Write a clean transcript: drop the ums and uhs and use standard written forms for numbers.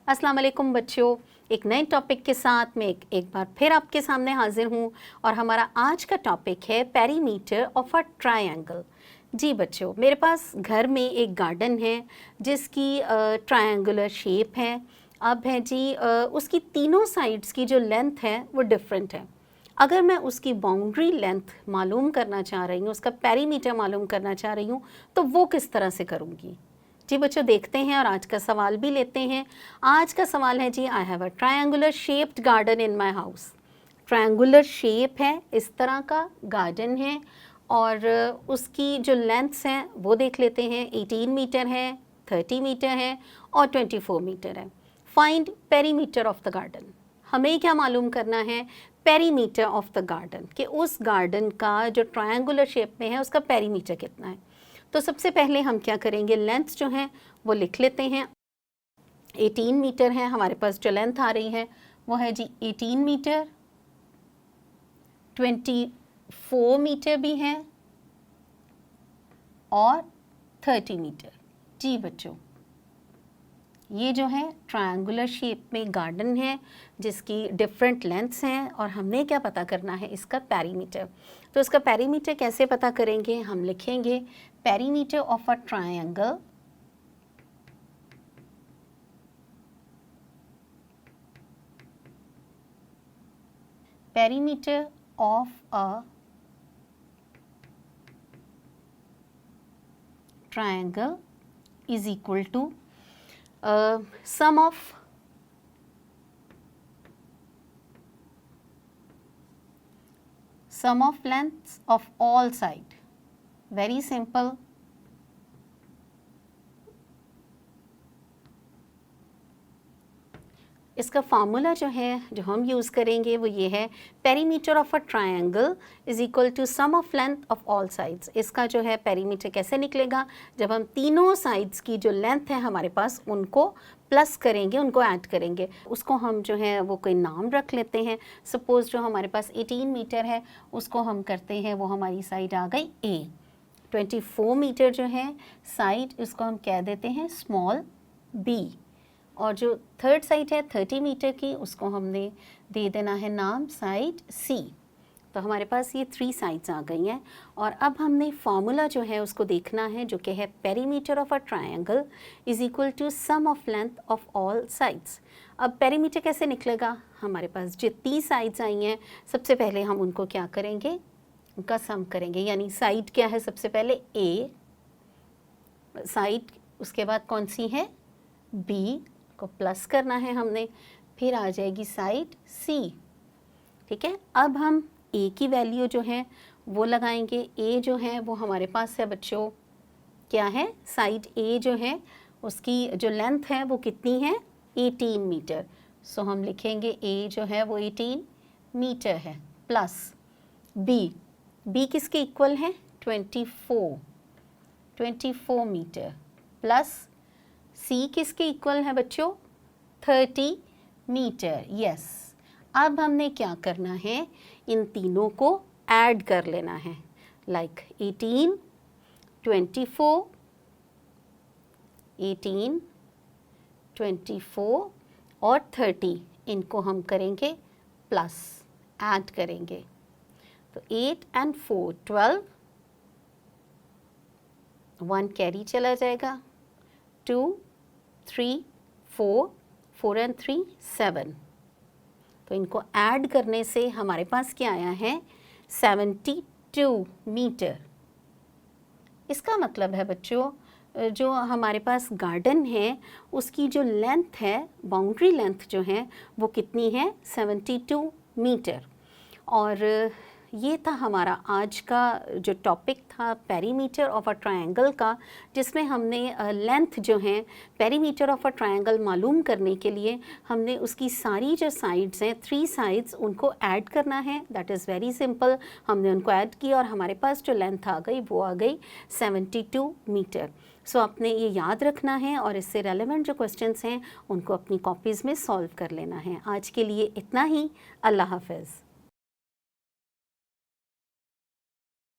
अस्सलाम वालेकुम बच्चों, एक नए टॉपिक के साथ मैं एक बार फिर आपके सामने हाजिर हूँ और हमारा आज का टॉपिक है पेरीमीटर ऑफ अ ट्रायंगल। जी बच्चों, मेरे पास घर में एक गार्डन है जिसकी ट्रायंगुलर शेप है। अब है जी उसकी तीनों साइड्स की जो लेंथ है वो डिफरेंट है। अगर मैं उसकी बाउंड्री लेंथ मालूम करना चाह रही हूँ, उसका पेरीमीटर मालूम करना चाह रही हूँ, तो वो किस तरह से करूँगी? जी बच्चों, देखते हैं और आज का सवाल भी लेते हैं। आज का सवाल है जी, I have a triangular shaped garden in my house. Triangular shape है, इस तरह का गार्डन है और उसकी जो लेंथ्स हैं वो देख लेते हैं। 18 मीटर है, 30 मीटर है और 24 मीटर है। Find perimeter of the garden. हमें क्या मालूम करना है? पेरीमीटर ऑफ द गार्डन, कि उस गार्डन का जो ट्रायंगुलर शेप में है उसका पेरीमीटर कितना है। तो सबसे पहले हम क्या करेंगे, लेंथ जो है वो लिख लेते हैं। 18 मीटर है हमारे पास, जो लेंथ आ रही है वो है जी 18 मीटर। 24 मीटर भी है और 30 मीटर। जी बच्चों, ये जो है ट्रायंगुलर शेप में गार्डन है जिसकी डिफरेंट लेंथ्स हैं और हमने क्या पता करना है, इसका पेरीमीटर। तो इसका पेरीमीटर कैसे पता करेंगे? हम लिखेंगे perimeter of a triangle perimeter of a triangle is equal to sum of lengths of all side. Very simple. इसका फार्मूला जो है जो हम यूज़ करेंगे वो ये है, perimeter of a triangle is equal to sum of length of all sides. इसका जो है पेरीमीटर कैसे निकलेगा? जब हम तीनों साइड्स की जो लेंथ है हमारे पास उनको प्लस करेंगे, उनको ऐड करेंगे। उसको हम जो है वो कोई नाम रख लेते हैं। सपोज़ जो हमारे पास 18 मीटर है उसको हम करते हैं, वो हमारी साइड आ गई A। 24 मीटर जो है साइड, उसको हम कह देते हैं स्मॉल b। और जो थर्ड साइड है 30 मीटर की, उसको हमने दे देना है नाम साइड C। तो हमारे पास ये 3 साइड्स आ गई हैं और अब हमने फार्मूला जो है उसको देखना है, जो कि है perimeter of a triangle is equal to sum of length of all sides. अब पेरीमीटर कैसे निकलेगा? हमारे पास जितनी साइड्स आई हैं सबसे पहले हम उनको क्या करेंगे, उनका सम करेंगे। यानी साइड क्या है? सबसे पहले A साइड, उसके बाद कौन सी है B को प्लस करना है हमने, फिर आ जाएगी साइड C। ठीक है, अब हम A की वैल्यू जो है वो लगाएंगे। A जो है वो हमारे पास है बच्चों, क्या है? साइड A जो है उसकी जो लेंथ है वो कितनी है? 18 मीटर। सो हम लिखेंगे A जो है वो 18 मीटर है, प्लस B किसके इक्वल है? 24 मीटर, प्लस C किसके इक्वल है बच्चों? 30 मीटर। यस, अब हमने क्या करना है, इन तीनों को ऐड कर लेना है। लाइक 18, 24, 18, 24 और 30, इनको हम करेंगे प्लस, ऐड करेंगे। तो 8 and 4 12, 1 कैरी चला जाएगा, 2 3 4 4 and 3 7। तो इनको ऐड करने से हमारे पास क्या आया है? 72 मीटर। इसका मतलब है बच्चों, जो हमारे पास गार्डन है उसकी जो लेंथ है, बाउंड्री लेंथ जो है वो कितनी है? 72 मीटर। और ये था हमारा आज का जो टॉपिक था, पेरीमीटर ऑफ अ ट्रायंगल का, जिसमें हमने लेंथ जो है पेरीमीटर ऑफ अ ट्रायंगल मालूम करने के लिए हमने उसकी सारी जो साइड्स हैं, 3 साइड्स, उनको ऐड करना है। That is very simple. हमने उनको ऐड किया और हमारे पास जो लेंथ आ गई वो आ गई 72 मीटर। सो आपने ये याद रखना है और इससे रेलेवेंट जो क्वेश्चंस हैं उनको अपनी कॉपीज़ में सॉल्व कर लेना है। आज के लिए इतना ही। अल्लाह हाफ़िज़।